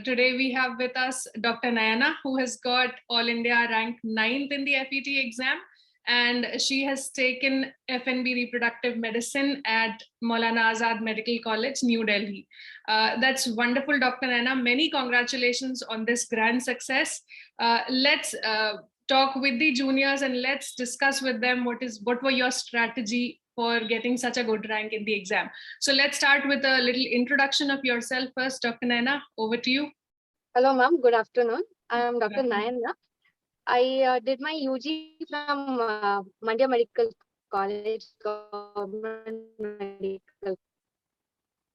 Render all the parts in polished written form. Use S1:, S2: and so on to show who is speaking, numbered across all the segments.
S1: Today we have with us Dr. Nayana, who has got All India ranked 9th in the FET exam, and she has taken FNB Reproductive Medicine at Maulana Azad Medical College, New Delhi. That's wonderful, Dr. Nayana. Many congratulations on this grand success. Let's talk with the juniors and let's discuss with them what were your strategy for getting such a good rank in the exam. So let's start with a little introduction of yourself first. Dr. Nayana, over to you.
S2: Hello, ma'am. Good afternoon. I am Dr. Nayana. I did my UG from Mandya Medical College, Government Medical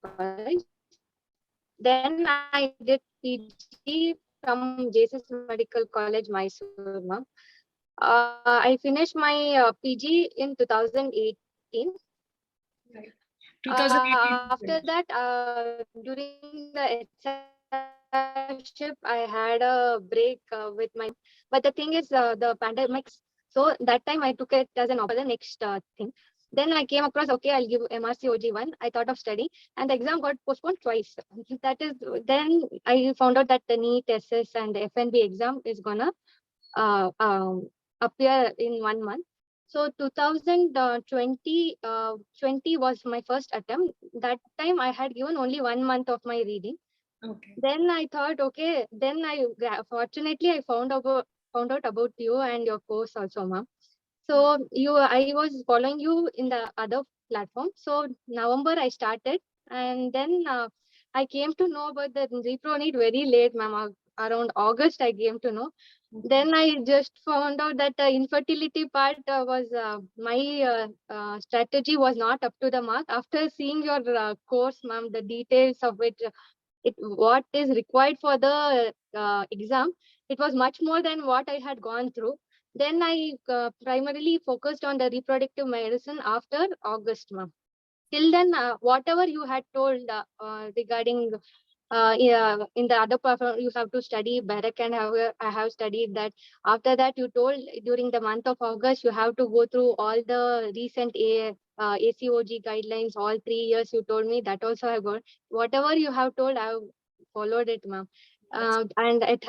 S2: College. Then I did PG from JSS Medical College, Mysore, ma'am. I finished my PG in 2018.
S1: Right. 2018.
S2: After that, during the SIP, I had a break with my, but the thing is the pandemics. So that time I took it as an offer, the next thing. Then I came across, okay, I'll give MRC OG1. I thought of studying and the exam got postponed twice. That is, then I found out that the NEET, SS and the FNB exam is gonna appear in 1 month. So 2020 was my first attempt. That time I had given only 1 month of my reading.
S1: Okay.
S2: Then I thought, okay, then fortunately I found out about you and your course also, ma'am. So I was following you in the other platform. So November I started, and then I came to know about the repro need very late, ma'am. Around August I came to know. Then I just found out that the infertility part was my strategy was not up to the mark. After seeing your course, ma'am, the details of what is required for the exam, it was much more than what I had gone through. Then I primarily focused on the reproductive medicine after August, ma'am. Till then, whatever you had told regarding in the other platform, you have to study Barak, and I have studied that. After that, you told during the month of August, you have to go through all the recent ACOG guidelines, all 3 years you told me, that also I got. Whatever you have told, I have followed it, ma'am. And it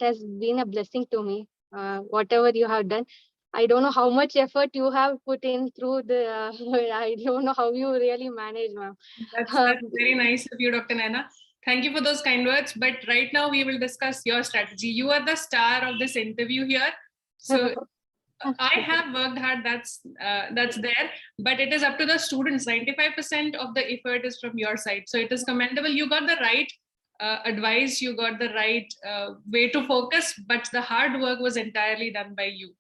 S2: has been a blessing to me, whatever you have done. I don't know how much effort you have put in through the, I don't know how you really manage, ma'am.
S1: That's very nice of you, Dr. Nayana. Thank you for those kind words. But right now we will discuss your strategy. You are the star of this interview here. So I have worked hard, that's there, but it is up to the students. 95% of the effort is from your side. So it is commendable. You got the right advice, you got the right way to focus, but the hard work was entirely done by you.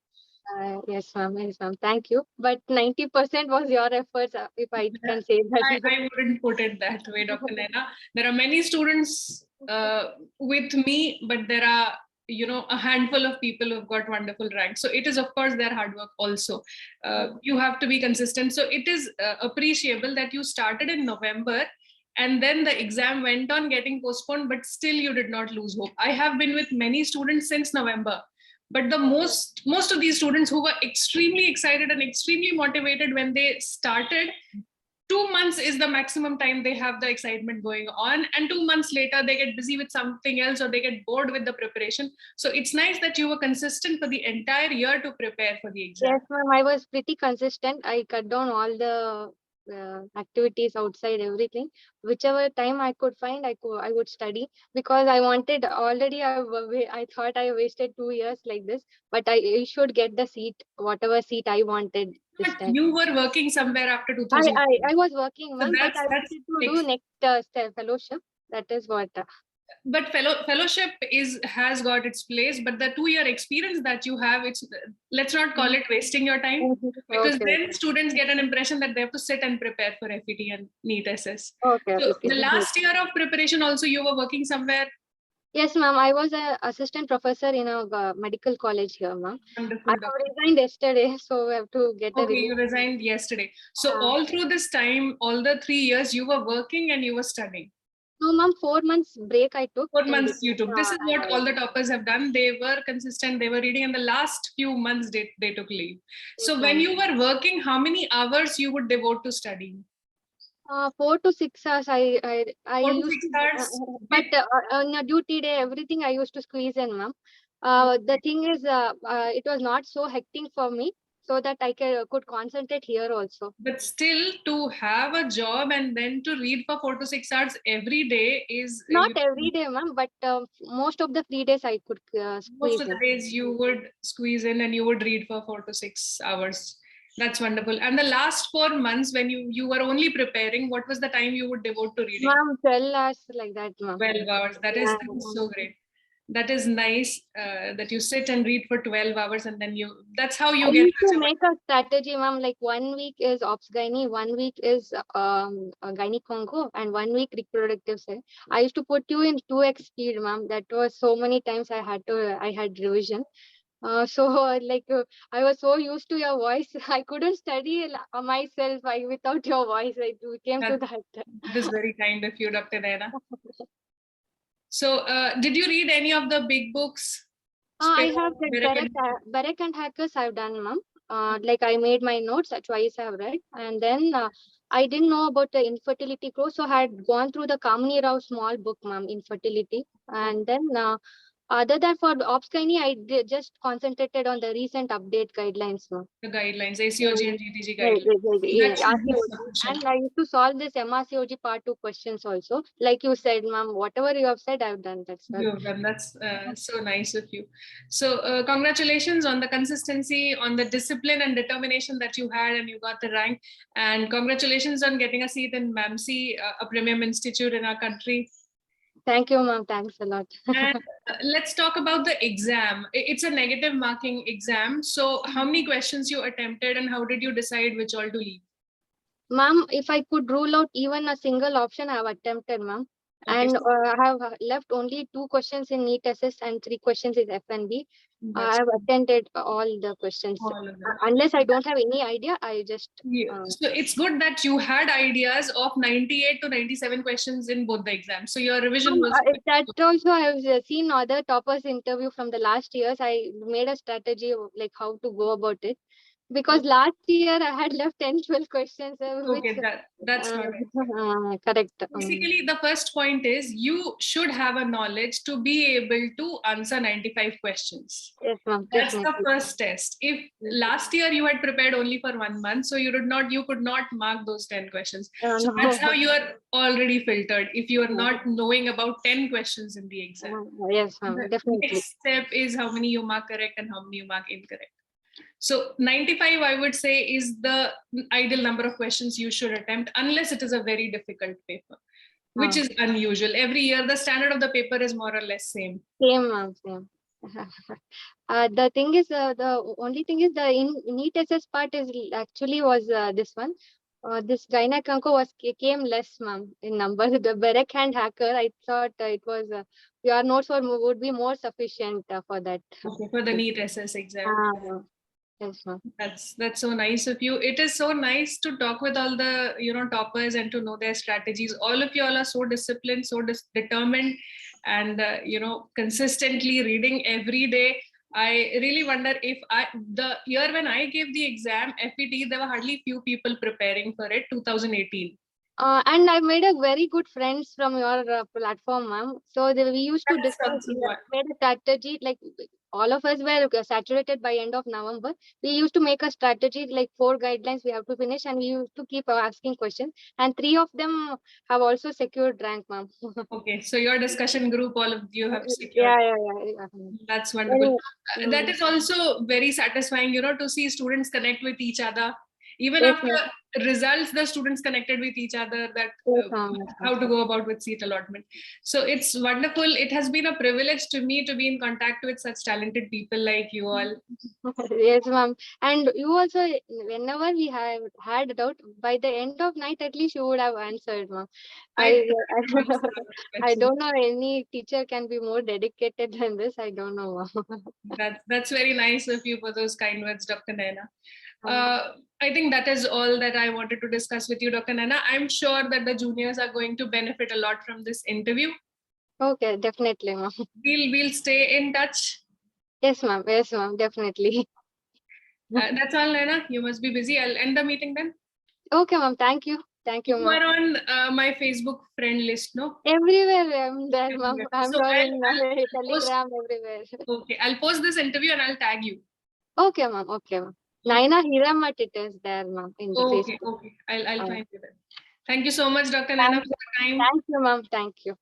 S2: Yes, ma'am. Yes, ma'am. Thank you. But 90% was your efforts, if I can say that.
S1: I wouldn't put it that way, Dr. Nayana. There are many students with me, but there are, a handful of people who've got wonderful ranks. So it is, of course, their hard work also. You have to be consistent. So it is appreciable that you started in November and then the exam went on getting postponed, but still you did not lose hope. I have been with many students since November. But the most of these students who were extremely excited and extremely motivated when they started, 2 months is the maximum time they have the excitement going on. And 2 months later, they get busy with something else or they get bored with the preparation. So it's nice that you were consistent for the entire year to prepare for the exam.
S2: Yes, ma'am. I was pretty consistent. I cut down all the activities outside, everything. Whichever time I could find, I would study, because I wanted already. I thought I wasted 2 years like this, but I should get the seat, whatever seat I wanted this
S1: But
S2: time.
S1: you were working somewhere after 2000.
S2: I was working, ma'am, but I wanted to do next fellowship. That is what.
S1: But fellowship has got its place, but the 2-year experience that you have, let's not call it wasting your time, because then students get an impression that they have to sit and prepare for FET and NEET SS. So the last year of preparation also, you were working somewhere.
S2: Yes, ma'am. I was an assistant professor in a medical college here, ma'am.
S1: Wonderful.
S2: I resigned yesterday, so we have to get a review.
S1: You resigned yesterday. So all through this time, all the 3 years, you were working and you were studying.
S2: No, ma'am, 4 months break I took.
S1: 4 months you took. This is what all the toppers have done. They were consistent, they were reading, and the last few months they took leave. So when you were working, how many hours you would devote to studying?
S2: 4 to 6 hours. I
S1: 4 to
S2: used
S1: 6
S2: to,
S1: hours
S2: but
S1: with
S2: on a duty day, everything I used to squeeze in, ma'am. The thing is, it was not so hectic for me, so that I could concentrate here also.
S1: but still to have a job and then to read for 4 to 6 hours every day is
S2: Not every day, ma'am, but most of the free days I could
S1: most
S2: squeeze
S1: of the
S2: in.
S1: days you would squeeze in and you would read for 4 to 6 hours. That's wonderful. And the last 4 months when you were only preparing, what was the time you would devote to reading?
S2: Ma'am, 12 hours like that, ma'am.
S1: 12 hours.
S2: Yeah.
S1: That is so great. That is nice that you sit and read for 12 hours and then that's how
S2: I
S1: you get
S2: used
S1: the
S2: to
S1: job.
S2: make a strategy, ma'am. Like 1 week is ops gynae, 1 week is gynae congo, and 1 week reproductive side. I used to put you in 2x speed, ma'am. That was so many times I had revision. So I was so used to your voice, I couldn't study myself without your voice. It came to
S1: That,
S2: that.
S1: that is very kind of you, Dr. Naina. So, did you read any of the big books?
S2: I have read
S1: Berek
S2: Berek and Hackers. I've done, ma'am. Like I made my notes. Twice I've read, and then I didn't know about the infertility course, so I had gone through the Kamini Rao small book, ma'am, infertility, and then other than for ops gynae, just concentrated on the recent update guidelines, ma'am.
S1: the guidelines, ACOG
S2: Mm.
S1: and GTG
S2: Right,
S1: guidelines. That
S2: yes,
S1: should be
S2: RCOG.
S1: sufficient.
S2: And I used to solve this MRCOG part 2 questions also. Like you said, ma'am, whatever you have said, I've done. That's all.
S1: You've done. That's so nice of you. So, congratulations on the consistency, on the discipline and determination that you had, and you got the rank. And congratulations on getting a seat in MAMC, a premium institute in our country.
S2: Thank you, ma'am. Thanks a lot.
S1: And let's talk about the exam. It's a negative marking exam. So, how many questions you attempted, and how did you decide which all to leave?
S2: Ma'am, if I could rule out even a single option, I have attempted, ma'am.
S1: Okay,
S2: And
S1: so
S2: I have left only 2 questions in NEET SS and 3 questions in FNB. I
S1: that's
S2: have attended all the questions.
S1: all of them.
S2: Unless I don't have any idea, I just.
S1: Yeah. So it's good that you had ideas of 98 to 97 questions in both the exams. So your revision was
S2: That also I have seen other toppers interview from the last years. I made a strategy of like how to go about it. Because last year I had left 10, 12 questions, which
S1: okay. That's
S2: uh,
S1: not it.
S2: correct.
S1: Basically, the first point is you should have a knowledge to be able to answer 95 questions.
S2: Yes, ma'am,
S1: That's the
S2: definitely.
S1: first test. If last year you had prepared only for 1 month, so you could not mark those 10 questions. So that's how
S2: No.
S1: you are already filtered if you are not knowing about 10 questions in the exam.
S2: Yes,
S1: The
S2: ma'am, definitely.
S1: next step is how many you mark correct and how many you mark incorrect. So 95, I would say, is the ideal number of questions you should attempt, unless it is a very difficult paper, which is unusual. Every year, the standard of the paper is more or less same.
S2: Same, ma'am, same. The thing is, the only thing is the in NEET SS part is actually was this one. This Gynaeconco came less, ma'am, in number. The Berek and Hacker, I thought it was your notes would be more sufficient for that.
S1: Okay, for the NEET SS exam.
S2: Ah, yes, ma'am.
S1: That's so nice of you. It is so nice to talk with all the toppers and to know their strategies. All of you all are so disciplined, so determined, and consistently reading every day. I really wonder if the year when I gave the exam FET, there were hardly few people preparing for it. 2018.
S2: And I made a very good friends from your platform, ma'am. So we used to
S1: That's
S2: discuss,
S1: also
S2: we
S1: what.
S2: made a strategy, like all of us were saturated by end of November. We used to make a strategy, like 4 guidelines we have to finish, and we used to keep asking questions. And 3 of them have also secured rank, ma'am.
S1: Okay, so your discussion group, all of you have secured.
S2: Yeah.
S1: That's wonderful.
S2: Very,
S1: That is also very satisfying, to see students connect with each other. Even
S2: yes,
S1: after
S2: ma'am.
S1: results, the students connected with each other, that
S2: Yes, ma'am.
S1: how to go about with seat allotment. So it's wonderful. It has been a privilege to me to be in contact with such talented people like you all.
S2: Yes, ma'am. And you also, whenever we have had a doubt, by the end of night, at least you would have answered, ma'am.
S1: I
S2: I,
S1: answer a lot of
S2: I
S1: questions.
S2: don't know any teacher can be more dedicated than this. I don't know, ma'am.
S1: That's very nice of you for those kind words, Dr. Naina. I think that is all that I wanted to discuss with you, Dr. Naina. I'm sure that the juniors are going to benefit a lot from this interview.
S2: Okay, definitely, ma'am.
S1: We'll stay in touch.
S2: Yes, ma'am. Yes, ma'am. Definitely.
S1: That's all, Naina. You must be busy. I'll end the meeting then.
S2: Okay, ma'am. Thank you. Thank you,
S1: You
S2: ma'am.
S1: are on my Facebook friend list, no?
S2: Everywhere I'm there, ma'am.
S1: Everywhere.
S2: I'm
S1: So
S2: in my
S1: I'll post,
S2: Telegram, everywhere.
S1: okay, I'll post this interview and I'll tag you.
S2: Okay, ma'am. Okay, ma'am. Nayana Hiremath it is there, ma'am, in the
S1: Okay,
S2: Facebook.
S1: okay. I'll find you there. Thank you so much, Dr. Nayana, for your time.
S2: Thank you, ma'am. Thank you.